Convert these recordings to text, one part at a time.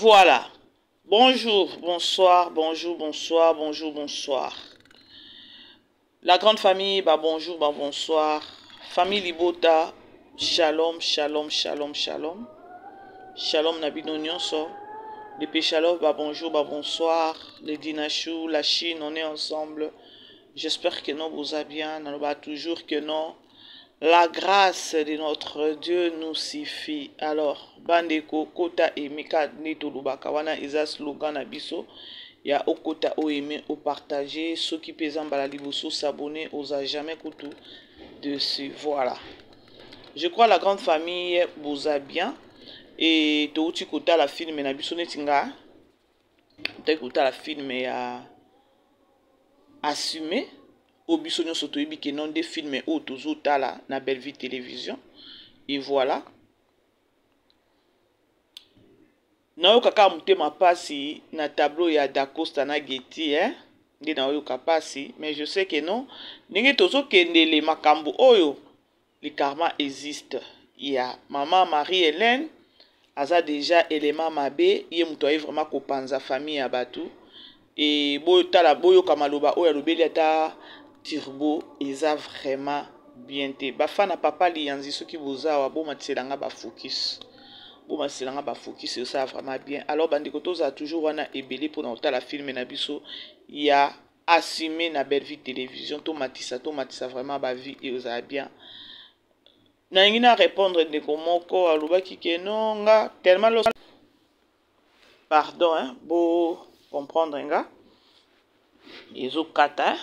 Voilà. Bonjour, bonsoir, bonjour, bonsoir, bonjour, bonsoir. La grande famille, bah bonjour, bah bonsoir. Famille Libota, shalom, shalom, shalom, shalom. Shalom Nabino Nyonso. Depuis shalom, bah bonjour, bah bonsoir. Les Dinachou, la Chine, on est ensemble. J'espère que non, vous allez bien. On va toujours que non. La grâce de notre Dieu nous suffit. Alors, Bandeko, Kota et Mika Nitolubaka, wana isa slogan na biso. Ya Okota o aimer, o partager. Ceux qui pèsent en balaliboso, s'abonner, osa jamais koutou dessus. Voilà. Je crois la grande famille vous a bien. Et Touti Kota la film na biso netinga. Kota la film ya assumé. Obiso nyonso toyebi ke non des films ou tozotala na Belle Vie Télévision. Et voilà. Na kaka mutema pasi na tableau ya Dacosta na Getty nde na yoka pasi, mais je sais que non ndenge tozokendele makambo oyo le karma existe. Ya maman Marie-Hélène aza déjà élément mabe, ye muto aye vraiment kopanza famille ya batu et boyo tala boyo kamaloba oyo alobeli ata Turbo eza vraiment bien te. Bafana papa liyanzi soki bozawa bo matiselanga ba focus. Bo matiselanga ba focus ça vraiment bien. Alors bandeko toza toujours wana ebele pour na otala film na biso ya assumé na Belle Vie Télévision to matisa vraiment ba vie et oza bien. Na ngina répondre ndeko moko alobaki ke non nga tellement lo pardon bo comprendre nga ezo kata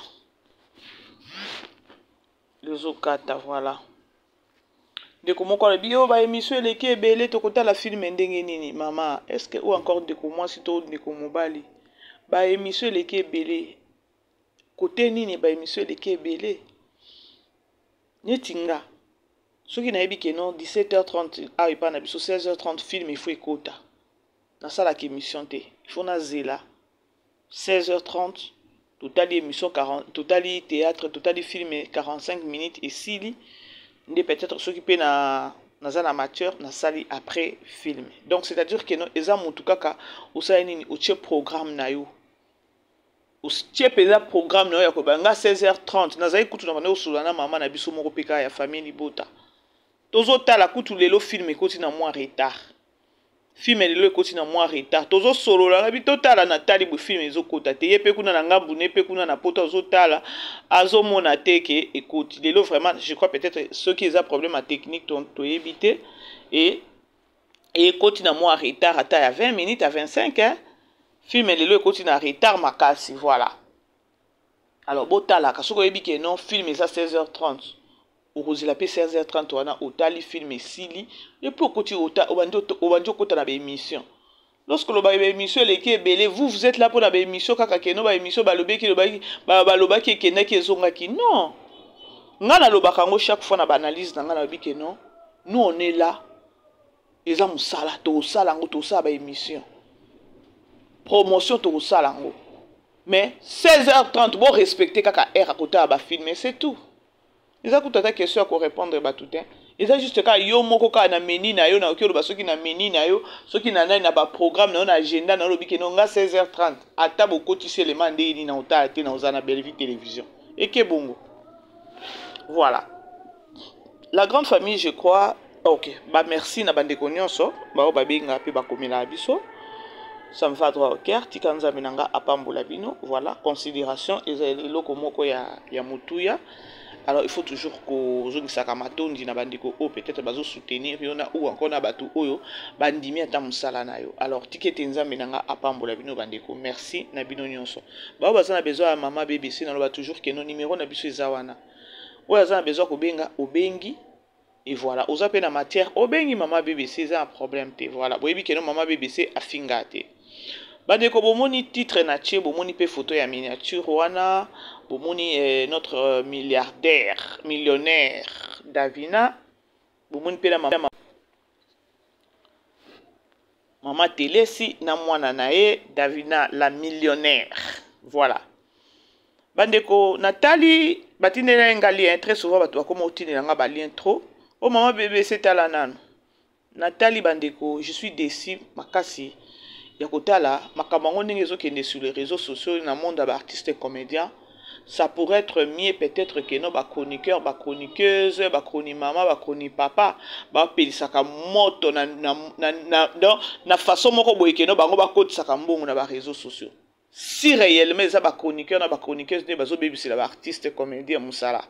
les okata voilà ndeko moko alobi yo ba émission eleki ebele tokotala film ndenge nini mama est-ce que ou encore ndeko mwasi to ndeko mobali ba émission eleki ebele côté nini ba émission eleki ebele netinga soki nayebi ke non 17h30 ah epa na biso 16h30 film il faut ekota nasalaka émission te il faut na zela 16h30 totali émission 40 totali théâtre totali film 45 minutes et sili nde peut-être ceux qui pe na naza amateur na sali après film. Donc c'est-à-dire que non eza mutu kaka osala nini otie programme na yo otie peza programme na yo ya ko banga 16h30 nazali kutu na bana osula na mama na biso moko peka ya famille Libota tozotala kutu lelo film ekoti na moi retard. Film lelo ekoti na moi retard tozo solola ngabi totala na tali bu film ezokota te ye pe kuna na ngambu ne pe kuna na poto azotala azomona te ke ekoti lelo vraiment je crois peut-être ceux qui ont problème à technique to éviter et ekoti na moi retard ata ya 20 minutes à 25 film lelo ekoti na retard makasi voilà. Alors botala kasoko yebi ke non film eza 16h30 okozela pe 16h30 wana otali film esili et puis okoti obandi okota na émission. Lorsque le ba émission eleki ebele vous êtes là pour la émission kaka keno ba émission balobeki balobaki ekendaki ezongaki non nga nalobaka ngo chaque fois na analyse na nga nalobi ke non nous on est là eza mosala tosala ngo tosala ba émission promotion tosala ngo mais 16h30 bon respecter kaka heure à côté ba film c'est tout. Eza kutata question à répondre ba tout eza juste ka yo moko ka na menu na yo na okelo ba soki na menu na yo soki na na ba programme na agenda na lobi ke no nga 16h30 ata bokotisi élément ndeni na otala te na ozana Belle Vie Télévision et que bongo voilà la grande famille je crois OK ba merci na bandeko nyonso ba benga pe ba komela biso ça me va droit au cœur tikanza menanga apambola bino voilà considération ezali loko moko ya mutuya. Alors il faut toujours que je saka matondi na bandiko o peut-être bazo soutenir yona ou encore na batu oyo bandimi ata musala na yo. Alors ticket nzambe nanga apambola bino bandiko merci na bino nyonso. Ba baza na besoin ya mama BBC na loba toujours que non numéro na biso ezawana. Oyo aza na besoin ko benga obengi et voilà oza pe na matière obengi mama BBC eza un problème te voilà. Boyebi que non mama BBC afinga te. Bandeko bomoni titre na tche bomoni pe photo ya miniature wana bomoni notre millionnaire Davina bomoni pe la mama Telesi na mwana nae Davina la millionnaire voilà. Bandeko Nathalie batinela ngali très souvent bato bakoma otinela nga ba lien trop o mama BBC tala nano Nathalie bandeko je suis déçu makasi ya kotala makambo ngo ndenge ezokende sur les réseaux sociaux na monde ya baartiste et comédien. Ça pourrait être mieux peut-être que non ba chroniqueur, ba chroniqueuse, ba chroni mama, ba chroni papa, ba pelisaka moto na façon moko boye que non bango ba kotisaka mbongo na ba réseaux sociaux. Si réellement ça ba chroniqueur na ba chroniqueuse ne bazo bebisela ba artiste comédien musala.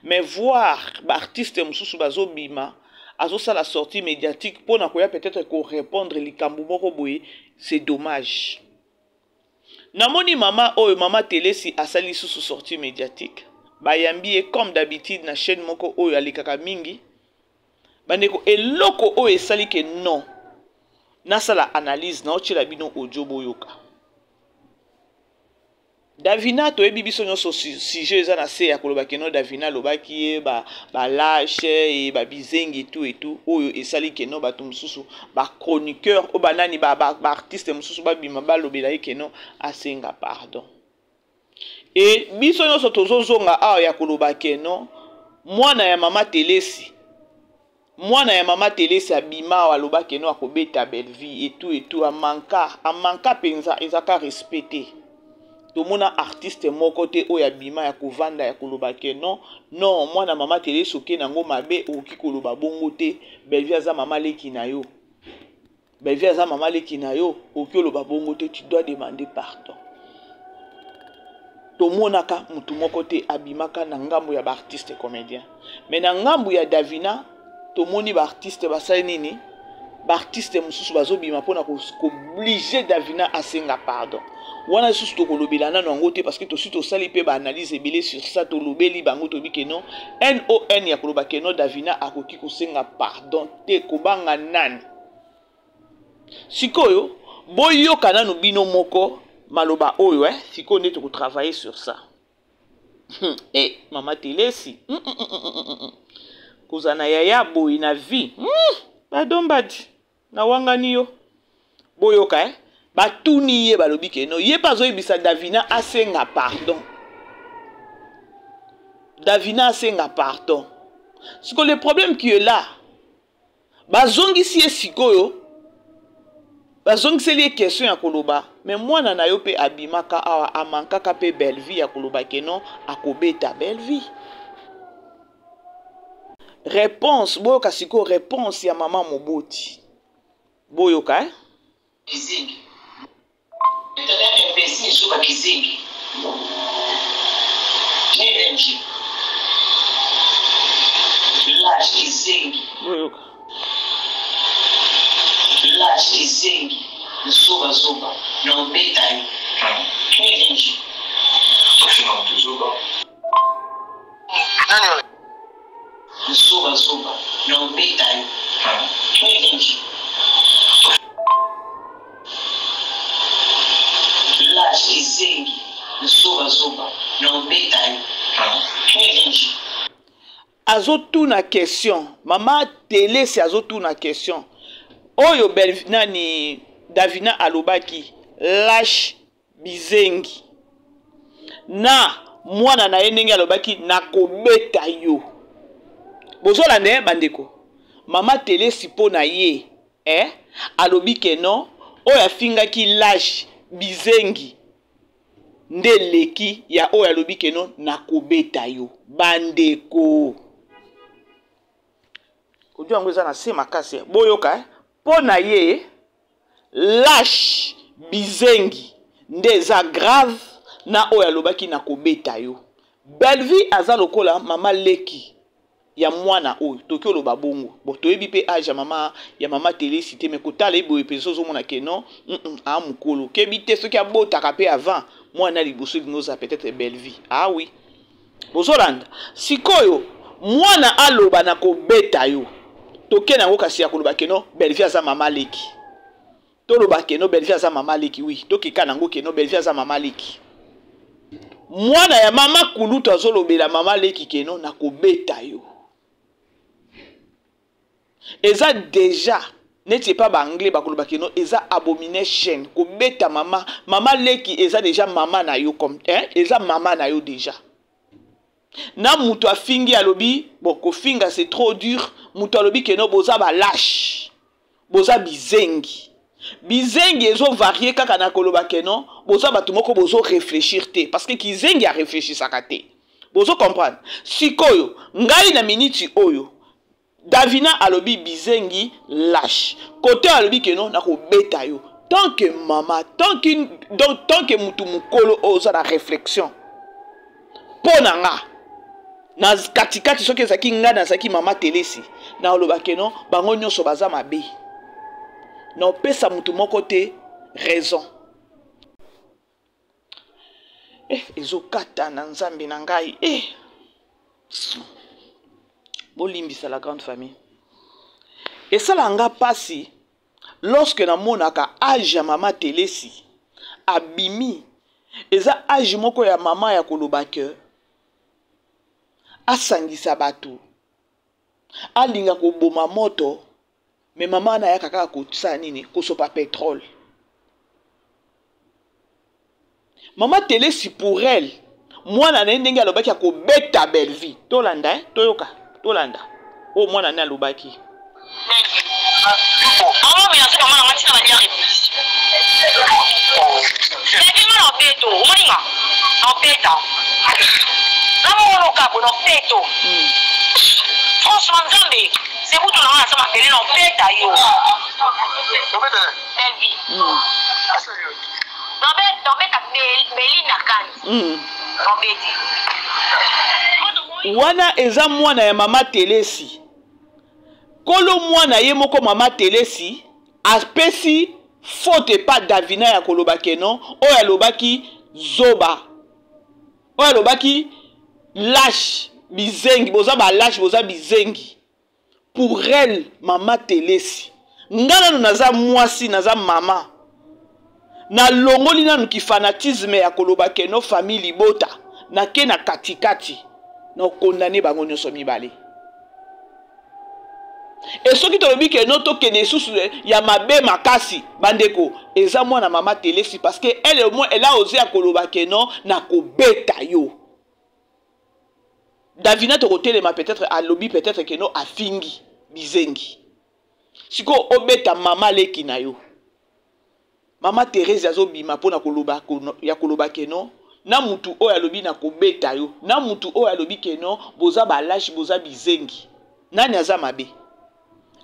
Mais voir ba artiste mususu bazo bima azo ça la sortie médiatique pour na koya peut-être ko répondre likambo moko boye, c'est dommage. Namoni mama oyo mama télé si asali sous sortie médiatique bayambi comme d'habitude na chaîne moko oyo alikaka mingi bandeko eloko oyo esali ke non nasala analyse na otila bino audio boyoka Davina toyebi biso nyonso sujet eza na se ya koloba ke non Davina lobaki ye ba lâche et ba bizengi et tout oyo esali ke non bato mususu ba chroniqueur o banani ba artiste mususu ba bima ba lobela ye ke non asenga pardon. Et biso nyonso tozozonga awa ya koloba ke non mwana ya mama Telesi abima wa loba ke non akobeta belle vie et tout amanka penza ezaka respecté. Tout mon artiste mon côté o ya bima ya kovanda ya koloba ke non mwana mama télé soke nango mabe o ki koloba bongo te belvia za mama leki na yo o ki koloba bongo te tu dois demander pardon. To monaka mutu mon côté abimaka na ngambo ya ba artiste comédien mais na ngambo ya Davina to moni ba artiste basali nini ba artiste mususu bazobima pona ko obliger Davina asenga pardon. Wana susu to kolobela nano yango te parce que to suite osali pe ba analyse ebele sur ça to lobeli bango to bi ke non NON ya koloba ke non Davina akoki kosenga pardon te kobanga nani sikoyo boyoka nanu bino moko maloba oyo sikoyo nde to travailler sur ça et mama Telesi kozana yaya boyi na vie pardon badi na wangani yo boyoka batuni ye balobi ke non ye pas oyebisa Davina asenga pardon. C'est que le problème qui est là bazongisi ye sikoyo bazongisi li question ya koloba mais mwana na yo pe abimaka awa amankaka pe belle vie ya koloba ke non akobeta belle vie. Réponse boyoka sikoyo réponse ya mama Moboti boyoka Kizingi. Nitaka mpesi shuka kizingi. Nenji. Lash kizingi. boyoka. Lash kizingi. Zuba. No bedtime. Nenji. Tofina mtuzuba. Nani? Zuba. No bedtime. Nenji. Kizingi, zuba, no bedtime. Azotu na question, mama télé si azotu na question. Oyo nani Davina alobaki lâche bizengi. Na mwana na ndenge alobaki nakobeta yo. Bozola ne bandeko. Mama télé si po na ye, alobi ke non, oyo afingaki lâche bizengi. Nde leki ya oyo alobi ke non nakobeta yo bandeko ojo yango eza na se makasi boyoka po na ye lâche bizengi nde eza grave na oyo alobaki nakobeta yo belle vie aza lokola mama leki ya mwana oyo toki oloba bongo bo toyebi pe age ya mama Telesi te me kotala eboye pe zozomona ke non a mukolo kebi te soki abotaka pe avant mwana liboso linoza peut-être belle vie oui bozolanda sikoyo mwana aloba na kobeta yo toke nango kasi ya koloba ke non belle vie aza mama leki toloba ke non belle vie aza mama leki oui tokika nango ke non belle vie aza mama leki mwana ya mama kulutu azolobela mama leki ke non na kobeta yo eza déjà n'était pas anglais bakoloba ke non eza abomination ko beta mama leki eza déjà mama na yo comme eza mama na yo déjà na mutu afingi alobi bon ko finga c'est trop dur mutu alobi ke non boza ba lâche boza bizengi bizengi ezo varier kaka na koloba keno boza batu moko bozo réfléchir te parce que kizengi a réfléchir sakate bozo comprendre sikoyo ngai na minute oyo Davina alobi bizengi lâche côté alobi keno na ko beta yo tant que maman tant que mutu mukolo oza la réflexion ponanga na katikati soki ezaki nga na zaki mama telesi na oloba keno bango nyonso baza mabe na opesa mutu moko te raison ezokata na nzambe na ngai bolimbisa la grande famille esala nga pasi lorsque namonaka age ya mama telesi abimi eza age moko ya mama ya koloba ke asangisa bato alinga koboma moto me mama na ya kaka kotsa nini kosopa pétrole mama telesi pour elle mwana na ndenge alobaki ya kobeta belle vie tolanda toyoka tolanda o mwana na alobaki franchement, Nzambe, c'est vous qui m'avez appelé en paix d'ailleurs. wana eza mwana ya mama telesi kolo mwana ye moko mama telesi apesi faute pa Davina ya koloba keno oyo alobaki zoba oyo alobaki lâche bizengi boza ba lâche boza bizengi pour elle mama telesi ngana no naza mwasi naza mama na longoli nanu ki fanatisme ya koloba keno famille bota na ke na katikati na condamné bango nyonso mibale et soki tolobi ke no to kene susu ya mabe makasi bandeko eza mwana mama telesi parce que elle au moins elle a osé akoloba keno na kobeta yo Davina to kotelema peut-être à lobby peut-être que no afingi bizengi siko obeta mama leki na yo mama Thérèse azobima pona koloba ya koloba keno na mutu oyo alobi na kobeta yo na mutu oyo alobi keno boza ba lâche boza bizengi nani aza mabe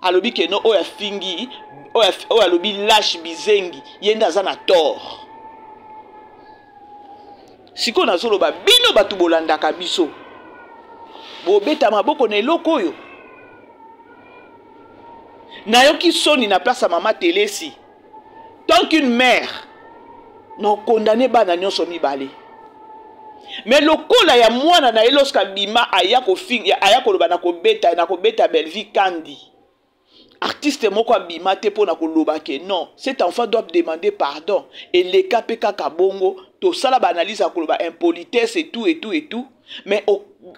alobi keno oyo afingi oyo alobi lâche bizengi yenda aza na tort siko nazoloba bino batu bolandaka biso bobeta maboko na eloko oyo nayoki soni na place ya mama telesi tant qu'une mère non condamné bana nyonso mibale mais lokola ya mwana na eloska bima aya kofinga aya koloba na kobeta belle vie kandi artiste moko abima te pona koloba ke non cet enfant doit demander pardon et les kapé kaka bongo to sala ba analyse a koloba impolitesse et tout mais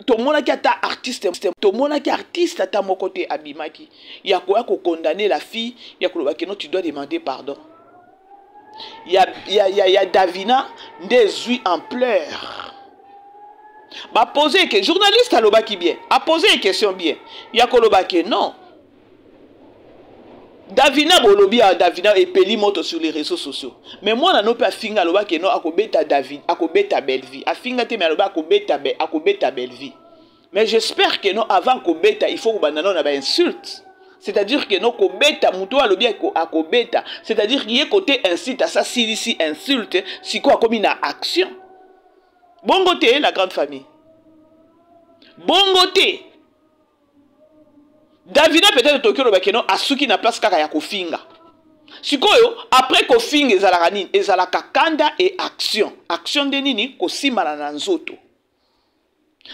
to mona ki ata artiste to mona ki artiste ata moko te abimaki ya ko condamner la fille ya koloba ke non tu dois demander pardon ya Davina ndezui en pleurs ba poser que journaliste alobaki bien a poser une question bien ya koloba ke non Davina bolobi a Davina epeli moto sur les réseaux sociaux mais moi na no pe afinga aloba ke no akobeta David akobeta belle vie afinga te me aloba akobeta belle vie mais j'espère que non avant kobeta il faut que na ba insulte c'est-à-dire que non kobeta muto alobi akobeta c'est-à-dire qu'il y a côté incite à ça si insulte si quoi comme une action bongo te la grande famille bongo te Davina peut-être Tokyo lo bakeno asuki na place kaka ya kofinga sikoyo après kofinga ezalaka nini ezalaka kanda et action de nini kosimana na nzoto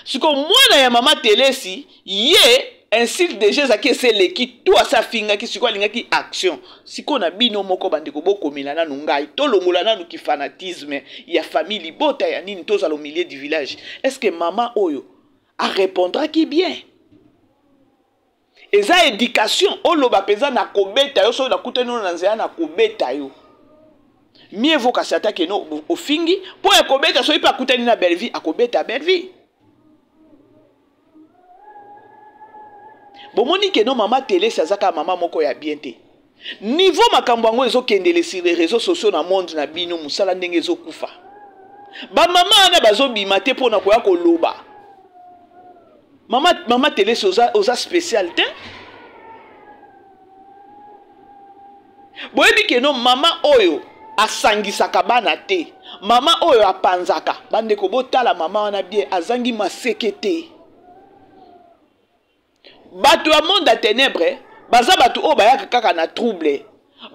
siko mwana ya mama telesi ye ainsi déjà zaki eseleki to asa finga ki siko alinga ki action siko na bino moko bandeko bokomela nanu ngai tolongola nanu ki fanatisme ya famille bota ya nini tozala au milieu du village est-ce que maman oyo a répondra qui bien eza éducation oloba peza na kobeta yo so na kuteno na nzela na kobeta yo mieux vaut kasi atake no ofingi po ya kobeta so ipa kutani na belle vie akobeta belle vie bomoni ke no mama telesi azaka mama moko ya bien te Niveau makambo yango ezokendele sur les réseaux sociaux na monde na bino musala ndenge ezokufa. Ba mama na bazobima te pona koya koloba. Mama télé oza spécialité. Boyebi ke no mama oyo asangisaka bana te. Mama oyo apanzaka. Bandeko botala mama wana bien azangi maseke te. Bato ya monde à ténèbres, baza bato o bayaka kaka na trouble.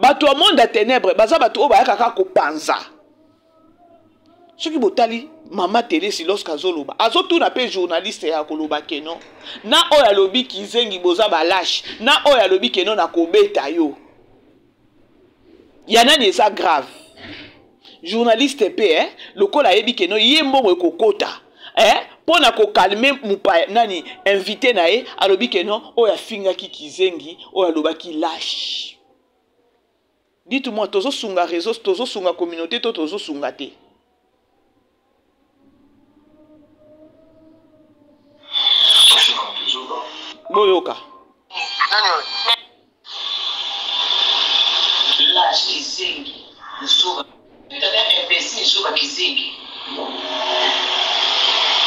Bato ya monde à ténèbres, baza bato o bayaka kaka kopanza. Soki botali mama télé si lorsque azoloba azotuna pe journaliste ya koloba keno na oya lobi kizengi boza balash na oya lobi keno na kobeta yo yana ni eza grave journaliste pe lokola yebi keno ye mbongo kokota pona ko calmer mupa nani invité na ye alobi keno oya finga ki kizengi oya loba ki lash. Dites-moi tozo sunga réseau tozo sunga communauté to tozo sunga te. Boyoka. Lâche kizengi, nsuba. Tana imbécile nsuba kizengi.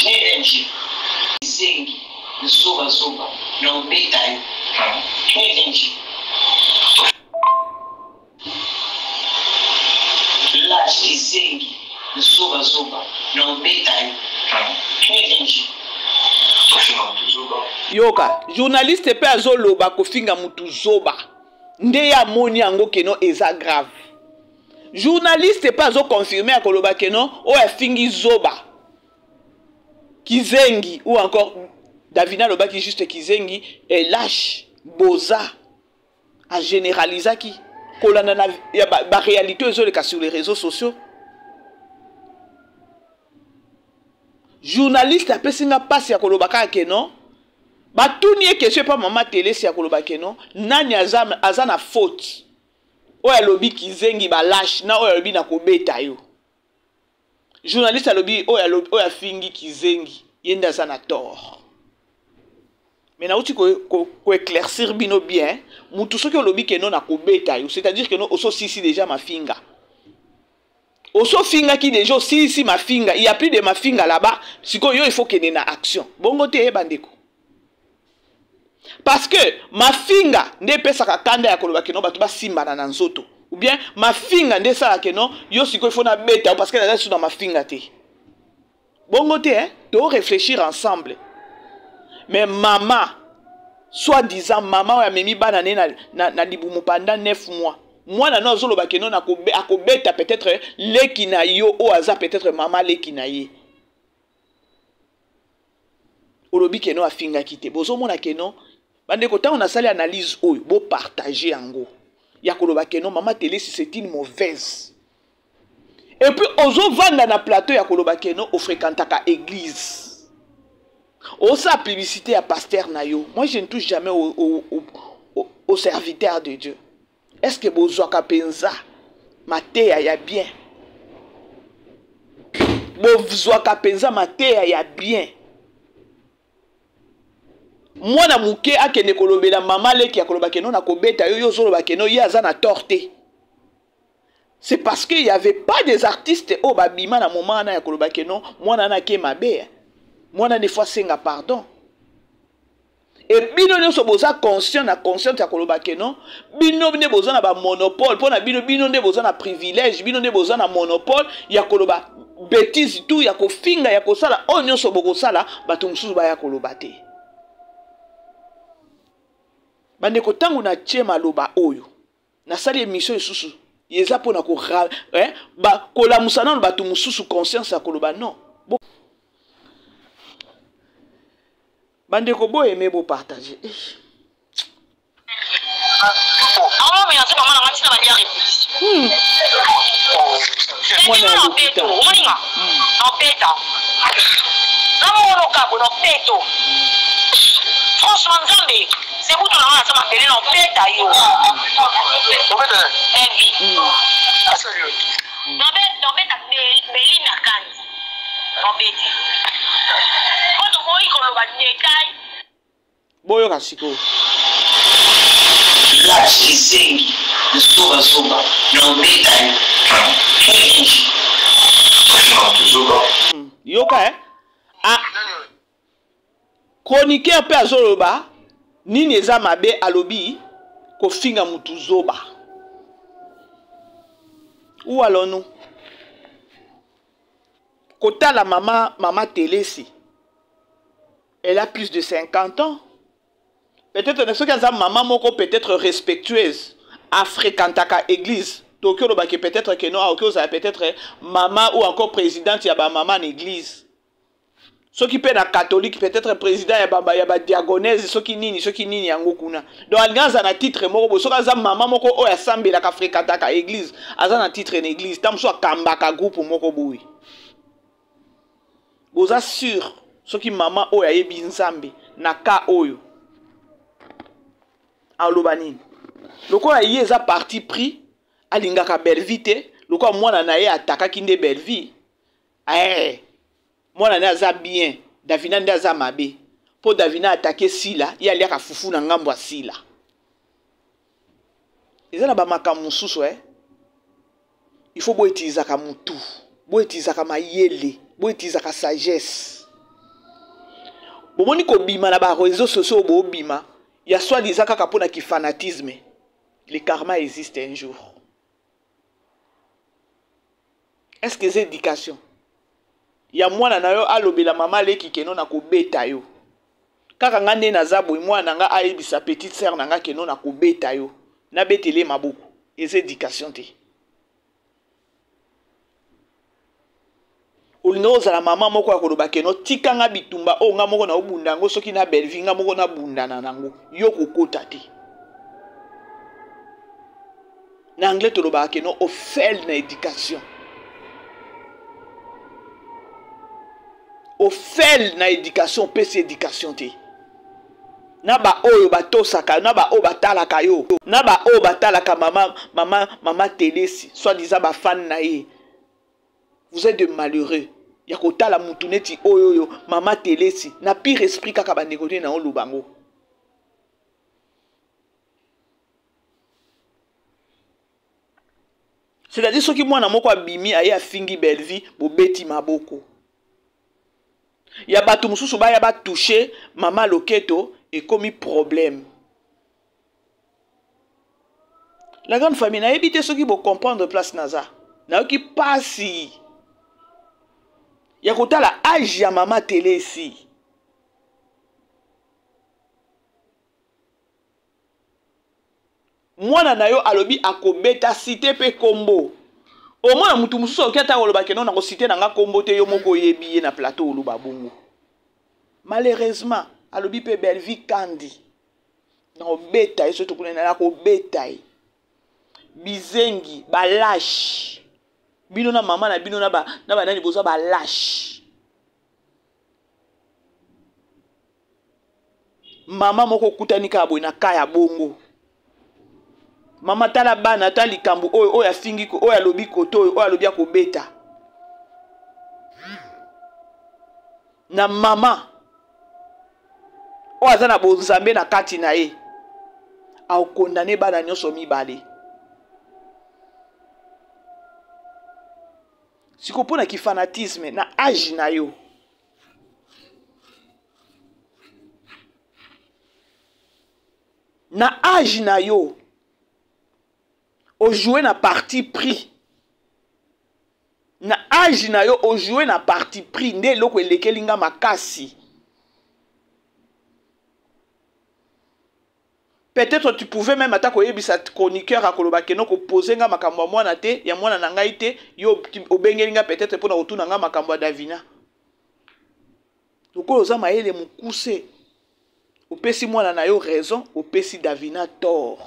Nenji. Kizengi, nsuba. No beta. Nenji. Lâche kizengi, nsuba. No beta. Nenji. Yoka, journaliste pe azoloba kofinga mutu zoba. Nde ya moni yango keno eza grave. Journaliste pe azo confirmer akoloba keno o ya fingi zoba. Kizengi ou encore Davina loba ki juste kizengi et lâche boza a généraliser ki kolanda na ya ba réalité ezoleka sur les réseaux sociaux. Journaliste a pesinga passe ya koloba ka keno batuni question pas mama télé si ya koloba keno nani azana faute oya lobi kizengi ba lâche na oya lobi na kobeta yo journaliste alobi oya fingi kizengi yenda azana tort mais na uti ko éclaircir bino bien mutu soki olobi keno na kobeta yo c'est-à-dire que no oso sisi déjà ma finga. Oso finga qui déjà si ma finga, il y a plus de ma finga là-bas, il faut qu'il y ait une action. Bongo te bandeko. Parce que ma finga ne pesa kakanda ya koloba keno batu ba simba na nzoto. Ou bien ma finga ne sala keno yo siko il faut na beta parce que là dans ma finga te. Bongo te to réfléchir ensemble. Mais maman soi-disant maman ya memi bana na libumu pendant 9 mois. Moi na no zolo bakeno na akobeta peut-être leki na yo o aza peut-être maman leki na ye. Olobi keno afinga kite. Bozo mona keno bande ko on a sali analyse oyo bo partager yango. Ya koloba keno maman télé si c'est une mauvaise. Et puis ozo vanda na plateau ya koloba keno o fréquentaka église. O sa publicité à pasteur na yo. Moi je ne touche jamais au serviteur de Dieu. Est-ce que bozwaka penza mateya ya bien? Bozwaka penza mateya ya bien. Mwana muke akende kolobela mama leki ya koloba keno na kobeta yo zoloba keno ye aza na torte. C'est parce qu'il y avait pas des artistes au babima na moment na ya koloba keno mwana na ke mabe. Mwana des fois senga pardon. Et bino ne so boza conscient ya koloba keno bino ne boza na ba monopole pona bino ne boza na privilège bino ne boza na monopole ya koloba bêtise tout ya kofinga ya kosala onyo so boko sala bato mususu ba ya koloba te bande ko tangu na chema loba oyo na sali émission isusu yeza pona ko ba kola musana bato mususu conscience ya koloba non. Bande ko bo aimer bo partager. Alors mais c'est maman na matina ba dia répétition. Moi na peto, moninga. En peta. Namo no kabo no peto. Franchement Nzambe, c'est vous tout na ça m'appeler no peta yo. Envie. Asaliyo. No beta Belina Kanzi. No beti. Boyo kasiko. Lâche kizengi, zuba no beta yoka a chroniqueur pe azoloba nini eza mabe alobi ko finga mutu zoba ou alors nous kota la maman Téléssi elle a plus de 50 ans. Peut-être ce qu'elle a maman moko peut-être respectueuse a fréquentaka église. Donc peut-être que non, peut-être maman ou encore présidente ya ba maman église. Ceux qui pètent la catholique peut-être président ya ba diagonèse ceux qui nini yango kuna. Donc alganza na titre moko so kaza maman moko o ya sambela ka fréquentaka église, aza na titre en église, tam so kambaka groupe moko boui. Vous assure ceux qui maman o ya yebi nzambe na ka oyo alobani lokola ye eza parti pris alingaka Belleville te lokola mwana na ye atakaki nde Belleville mwana na aza bien Davina nde aza mabe po Davina atake Sila ye aliaka fufu na ngambo ya Sila eza na bamakambo mosusu il faut boyetizaka mutu boyetizaka mayele boyetizaka sagesse bomoni kobima na ba réseaux sociaux bobima ya soi-disant kaka pona ki fanatisme le karma existe un jour. Est-ce que c'est éducation? Ya mwana na yo alobela mama leki keno na kobeta yo kaka ngande na zabo mwana nga ayebisa petite sœur nanga keno na kobeta yo na betele maboko c'est éducation te. Ulinoza la mama moko ya koloba keno tika nga bitumba o nga moko na obunda ngo soki na Belleville nga moko na bunda na nango yo kokota te. Na anglais toloba keno o fail na éducation. O fail na éducation pesi éducation te. Na ba oyo batosaka na ba o batalaka yo na ba o batalaka mama Téléssi soi-disant ba fan na ye. Vous êtes de malheureux. Yakota la mutuneti oyoyo mama Téléssi na pire esprit kaka ba négocier na olubango. C'est-à-dire ceux qui mwana moko abimi aye afingi Belleville bo beti maboko. Ya batu mususu ba ya ba toucher mama Loketo et commis problème. La grande famille na évité ceux qui vont comprendre place naza. Na qui passe ya kotala âge ya mama Téléssi. Mwana na yo alobi akobeta cité pe kombo. Au moins mutu mususu oketa koloba ke non na ko cité na nga kombo te yo moko yebi na plateau oluba bongo. Malheureusement alobi pe Belleville kandi. Na obeta eso to kunena na ko beta. Bizengi balash. Bino na mama na bino na ba nani bozo ba lâche. Mama moko kutani ka boy na kaya bongo. Mama tala bana tali kambu oyo ya fingi ko oyo lobi koto oyo alobi akobeta. Na mama o azana bozambe na kati na ye. A condamné bana nyonso mibale. Si vous prenez qui fanatisme na âge na yo. Na âge na yo. O jouer na parti pris. Na âge na yo o jouer na parti pris nde loko elekelinga makasi. Peut-être tu pouvais même attaquer yebisa chroniqueur akoloba keno ko poser nga makambo mwana te ya mwana na ngai te yo obengelinga peut-être pona otuna nga makambo ya Davina. Loko oza mayele mukuse. Opesi mwana na yo raison, opesi Davina tort.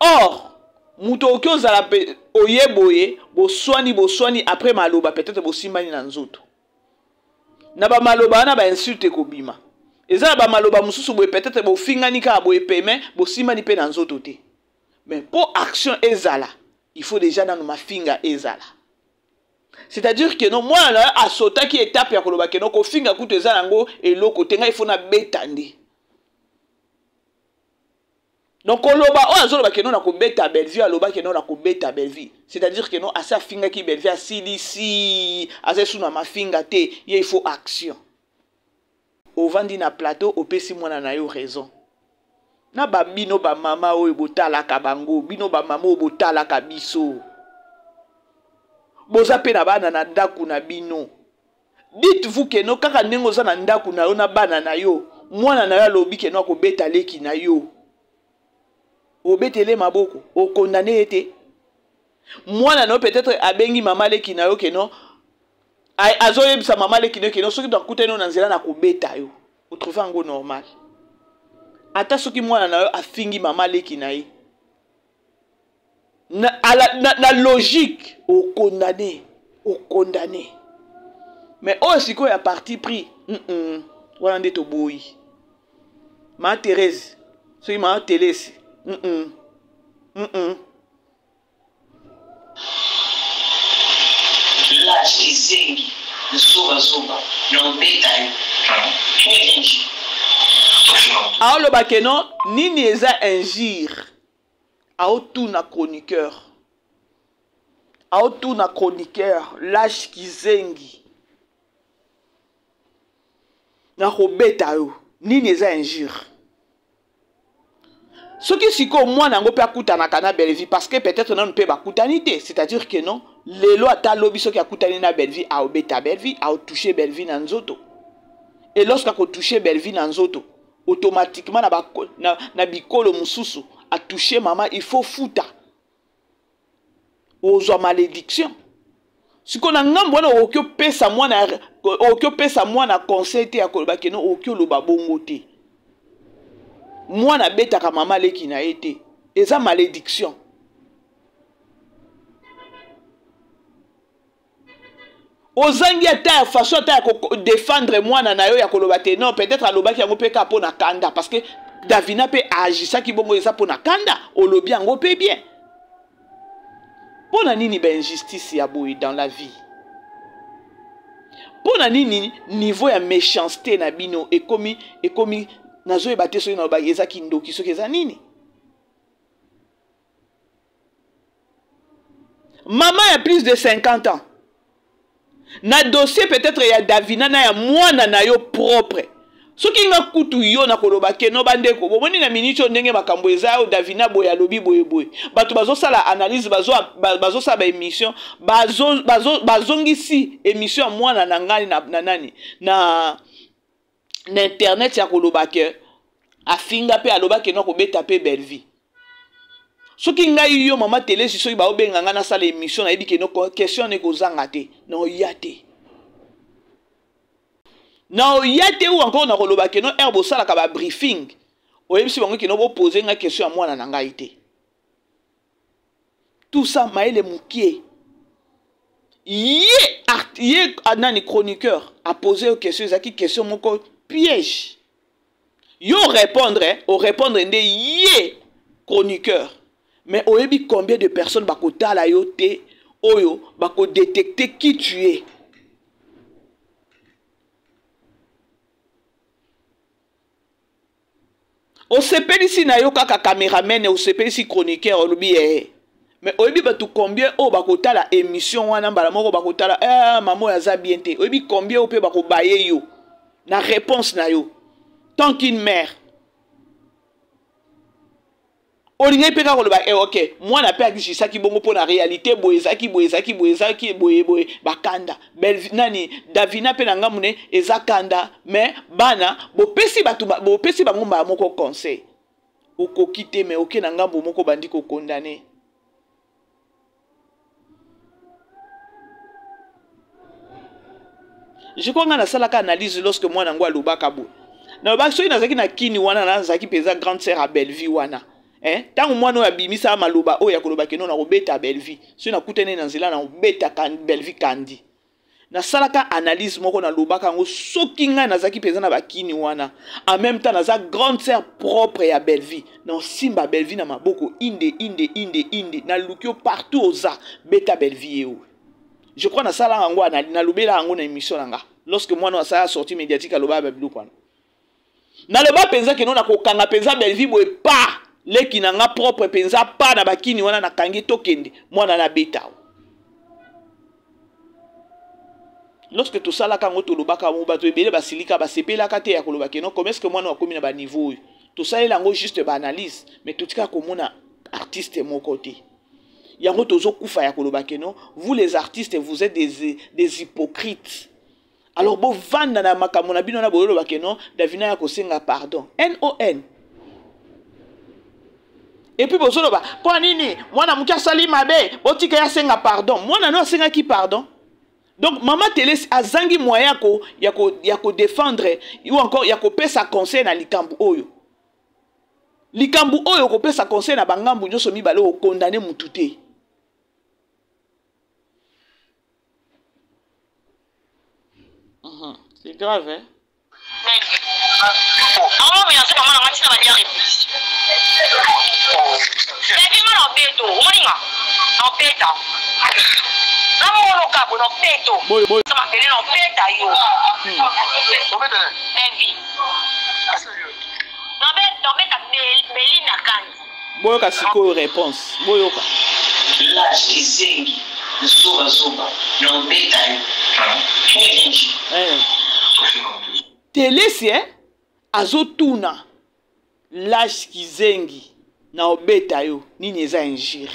Or, muto okyoza la oyeboye boswani après maloba peut-être bosimbani na nzoto. Na ba maloba na ba insulte ko bima. Eza ba maloba mususu boye peut-être bo fingani ka boye peme bo simani pe na nzoto te. Mais pour action ezala, il faut déjà dans ma finga ezala. C'est-à-dire que non moi là a sota ki étape ya koloba ke no ko finga kutu ezala ngo eloko tenga il faut na betande. Donc oloba o azoloba ke non na ko beta Bellevue aloba ke non na ko beta Bellevue. C'est-à-dire que non asa finga ki Bellevue asilisi asa suna mafinga te, il faut action. Au vandi na plateau opesi mwana na yo raison. Na ba bino ba mama oyo botala ka bango, bino ba mama oyo botala ka biso. Boza pe na bana na ndaku na bino. Dites-vous que non kaka ndenge oza na ndaku na yo na bana na yo, mwana na yo alobi ke non ko beta leki na yo. Obetele maboko, o condamné ete. Mwana na yo peut-être abengi mama leki na yo ke non. Azoyebisa mama leki na yo ke non soki ndakuta no na nzela na ko beta yo. Vous trouvez ngo normal. Ata soki mwana na yo afingi mama leki na ye. Na logique, au condamné. Mais oh, si quoi a parti pris, voilà nde to boy. Ma Thérèse, so ma Thérèse, Là, c'est Zuba, non bétail, alors le bakeno, nini eza injure. Aotou na chroniqueur. Aotou na chroniqueur. Lâche kizengi. Na robeta yo. Nini eza injure. Ce qui siko moi nango pe akuta na kana Bellevue parce que peut-être non pe bakutanité, c'est-à-dire que non lelo ata lobi so ki akutani na Bellevue a obeta Bellevue a toucher Bellevue na nzoto. Et lorsqu'à toucher Bellevue na nzoto, automatiquement na bikolo mususu a touché maman, il faut fouta. Aux malédiction. Si qu'on a ngambona okyo pesa mwana conseil te akoloba ke no okyo loba bongo te. Mwana beta ka mama leki na été. Eza malédiction. Ozangi ata façon ata défendre mwana na yo ya koloba te non peut-être aloba ki yango pe ka pona kanda parce que Davina pe agisa ki bongo eza pona kanda olobi yango pe bien. Pona nini ba injustice ya boy dans la vie. Pona nini niveau ya méchanceté na bino ekomi nazo ebate so na ba eza kindoki so keza nini. Maman a plus de 50 ans. Na dossier peut-être ya Davina na ya mwana na yo propre. Soki nga kutu yo na koloba ke no bandeko bomoni na minute ndenge makambo eza o Davina boya lobi boye. Bato bazo sala analyse bazo sala émission bazongisi émission mwana na ngani na nani na internet ya koloba ke afinga pe aloba ke no ko beta pe Bellevue. Soki ngai yo mama télé si soki ba obenga nga na sala émission na yebi ke no question ne ko zanga te no yate. Non, yate ou encore na koloba ke no herbo sala ka ba briefing. Oyebisi bango ke no bo poser nga question à mwana na ngai te. Tout ça maele mukie. Yé anani chroniqueur a posé aux questions zaki question moko piège. Yo répondre au répondre nde yé chroniqueur. Mais oyebi combien de personnes bakota la yo te oyo bako détecter qui tu es. O sepeli si na yo kaka cameraman o sepeli si chroniqueur olobi mais oyebi batu combien o bakota la émission wana mbala moko bakota la maman ya za bien te oyebi combien o pe bako baye yo na réponse na yo tant qu'une mère. Olinga pe ka koloba OK moi na pe akisi ki bongo po na réalité boyezaki boye bakanda Bellevue nani Davina pe na ngamune eza kanda mais bana bopesi batu bopesi bango mba moko conseil okokite mais OK na ngambo moko bandi ko condamner. Je crois na sala ka analyse lorsque moi na ngwa lobaka bo na ba so ina zaki na kini wana na zaki peza grande sœur à Bellevue wana. Tant moi no abimisa maloba o ya koloba ke no na robeta Bellevue so na kutene na nzela na robeta kan Bellevue kandi na salaka analyse moko na lobaka ngo soki nga nazaki peza na bakini wana en même temps naza grande sœur propre ya Bellevue na simba Bellevue na maboko inde na lukio partout oza beta Bellevue yo. Je crois na sala ngo na lobela ngo na émission nga lorsque moi no sa sortie médiatique aloba bablu kwana na loba penza ke no na kokanga penza Bellevue boye pa leki na nga propre penza pa na bakini wana na kangi tokende mwana na beta. Lorsque tout ça là quand tu lobaka mo bato ebele basilika basepela kate ya kolobaka non comment est-ce que mwana wakomi na ba niveau tout ça il ngo juste ba analyse mais tout cas komona artiste mon côté yango tozo kufa ya kolobaka non vous les artistes vous êtes des hypocrites. Alors bo vanda na makambo na bino na boyolo bakeno Davina ya kosenga pardon NON. Et puis bozolo ba po nini mwana mukia sali mabe botika ya senga pardon mwana no senga ki pardon. Donc maman télé azangi moyen yako défendre ou encore yako pesa conseil na likambu oyo. Likambu oyo ko pesa conseil na bangambu nyoso mibale o condamner mutute. C'est grave, hein? Boyoka siko réponse. Boyoka. Télé c'est azotuna lâche kizengi na obeta yo nini eza injure.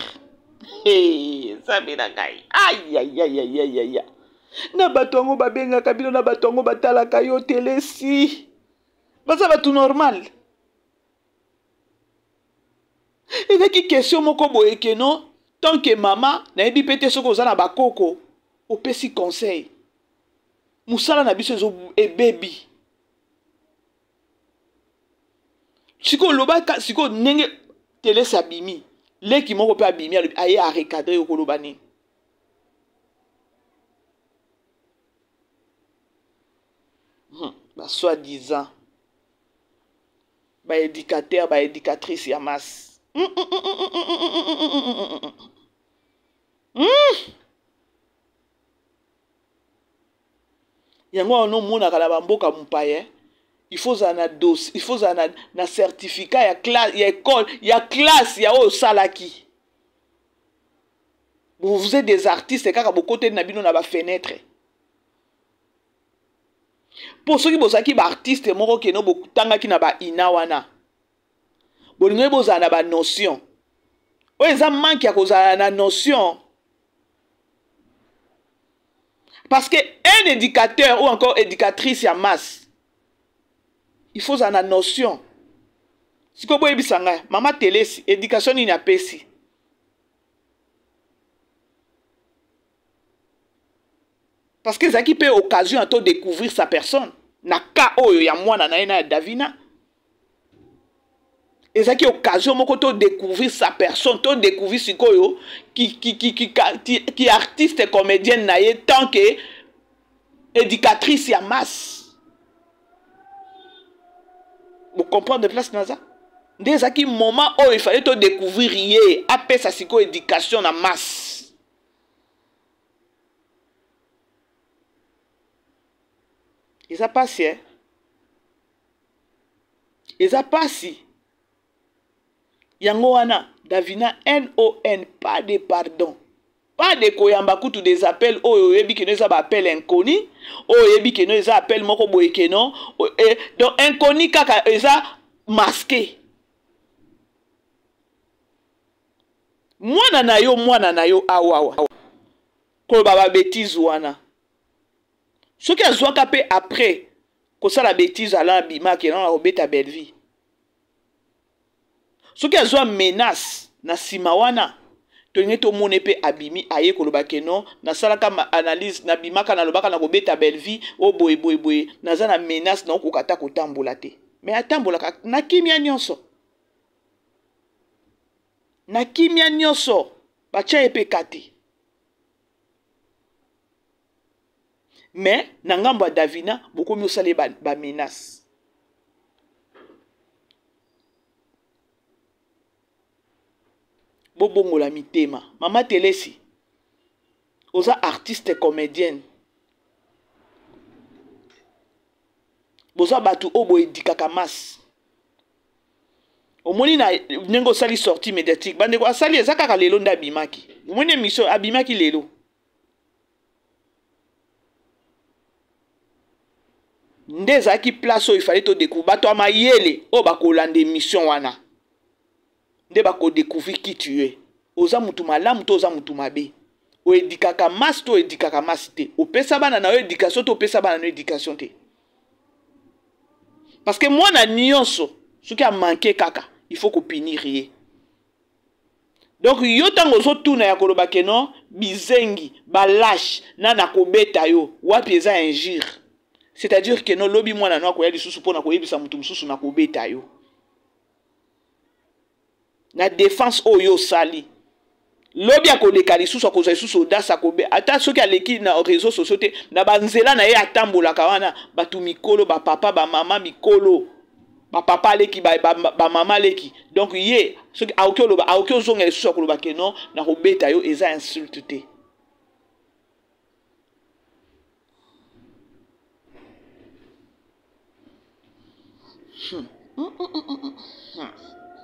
Hey, sabina kai. Aïe aïe aïe aïe aïe aïe. Na batongo babenga kabilo na batongo batala kayo télé si. Basa batu normal. Et qui question moko boyeke non tant que maman na ebi pete soko za na bakoko opesi conseil. Musala na biso zo e baby. Siko loba siko nenge télé sabimi. Leki moko pe abimi aye a recadrer yo kolobani. Ba soi-disant ba éducateur ba éducatrice ya masse. Yango ono mona kala bamboka mupaye il faut na dossier il faut na certificat ya classe ya école ya classe ya o salaki. Vous êtes des artistes kaka bokote na bino na ba fenêtre. Pour ceux qui bosaki ba artiste moko keno bokutanga ki na ba inawana. Bolingo boza na ba notion. O eza manque ya kozala na notion. Parce que un éducateur ou encore éducatrice ya masse, il faut avoir une notion. Si vous voyez maman télé, éducation ni na pesi. Parce que ça qui peut occasion à découvrir sa personne. Na ka oyo ya mwana na ena Davina. Et ça qui occasion moko to découvrir sa personne, to découvrir sikoyo qui artiste comédienne na ye tant que éducatrice ya masse. Vous comprenez de place naza? Dès ça qui moment où il fallait to découvrir yé après sa siko éducation na masse. Et ça passe hein? Et ça passe. Yango wana Davina NON pas de pardon. Pas de koyamba kutu des appels oyo yebi que nous a appel inconnu, oyo yebi que nous a appel moko boye que non, donc inconnu kaka eza masqué. Mwana na yo awawa. Ko baba bêtise wana. Ce qui a zwaka pe après ko ça la bêtise ala bima que non la obeta belle vie. Ce qui a zwaka menace na simawana. Tony to monepe abimi aye kolobake non na salaka ma analyse na bimaka na lobaka na kobeta belle vie o boy na za na menace na kokata kotambola te mais atambola na kimia nyonso bacha epe kati mais na ngambo Davina beaucoup mieux salé ba menace. Bobongo la mitema. Maman Télé oza artiste comédienne. Boza batu obo edikaka mas. omoni na nengo sali sortie médiatique bandeko asali ezaka lelo nda abimaki omoni émission abimaki lelo nde ezalaki place oyo ifale todécouvre bato ya mayele oyo bakolanda émission wana nde bakodécouvrir qui tu es oza mutu malamu to oza mutu mabe oedikaka masi to oedikaka masi te opesa bana na yo éducation to opesa bana na yo éducation te parce que mwana nyonso soki amanke kaka il faut kopinir ye donc yo ntango ozotuna ya koloba ke non bizengi balache nana kobeta yo wapi eza injure c'est-à-dire que non lobi mwana no akoya lisusu mpona koyebisa mutu mosusu na kobeta yo na défense oyo osali lobi akoleka lisusu akozwa lisusu audace akobe ata soki aleki na réseaux sociaux te na banzela na ye atambolaka wana bato mikolo bapapa bamama mikolo bapapa aleki bamama aleki donc ye soki aoki oloba aoki ozongela lisusu akoloba ke non na kobeta yo eza insulte te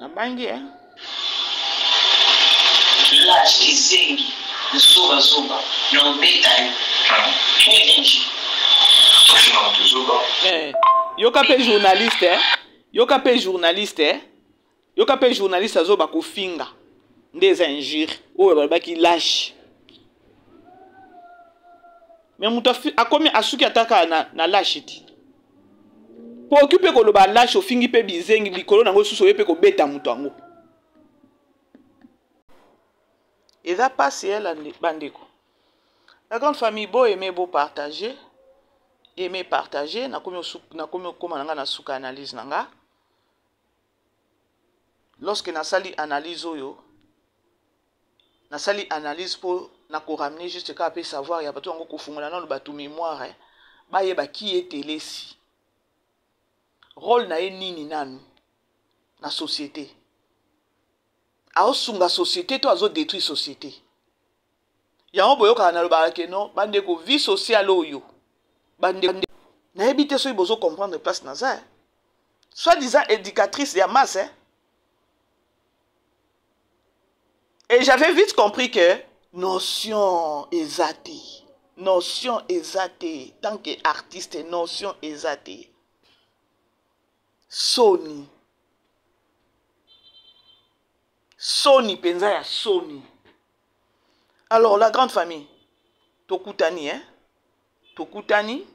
nabangi Lâche kizengi nzuba no beta kinenji tofuna tuzuba yoka pe journaliste yoka pe journaliste yoka pe journaliste azoba kofinga ndeza injure oyo balobaki lâche mais mutu akomi asuki ataka na lâche ti po occupe koloba lâche ofingi pe bizengi likolo nango susu oye pe kobeta mutu ango eza pasi la bandeko la grande famille bo aimer bo partager aimer partager na komi okoma nanga na suka analyse nanga lorsque nasali analyse oyo nasali analyse pour na ko ramener juste ka pe savoir ya bato ngo kofungola na bato mémoire ba yeba ki etelesi rôle na ye nini nanu na société aosunga société to azo détruire société yango boyoka na loba ke non bandeko vie sociale oyo bandeko na ebité so ibozo comprendre place na ça soit disant éducatrice ya masse et j'avais vite compris que notion exacte tant que artiste notion exacte Sony penza ya Sony. Alors la grande famille tokutani tokutani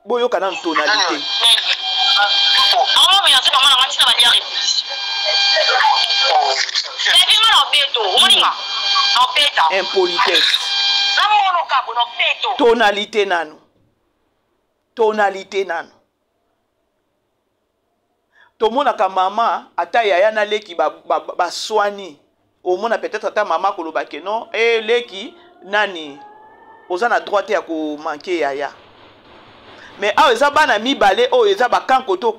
boyo kana tonalité impolitesse tonalité nano tomonaka mama ata yaya na leki baswani omona peut-être ata mama koloba ke non leki nani oza na droit ya ko manquer yaya mais awa eza bana mibale oyo eza bakankoto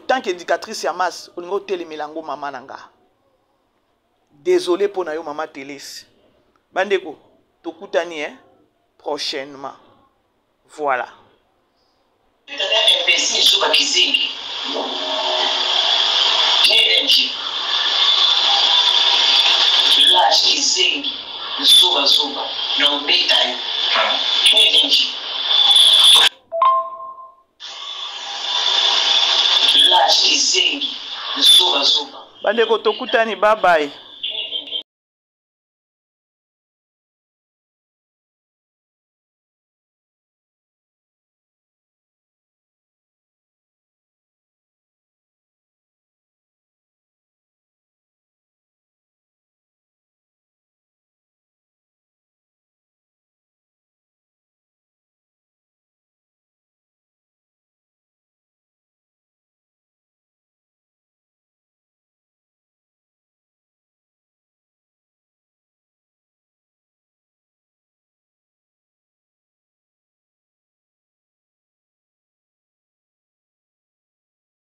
tant qu'éducatrice ya masse olingo telemela ngo mama nanga désolé pour na yo mama Télès bandeko tokutani prochainement voilà Lâche kizengi nzuba no beta kinenji lâche kizengi nzuba bandeko tokutani bye bye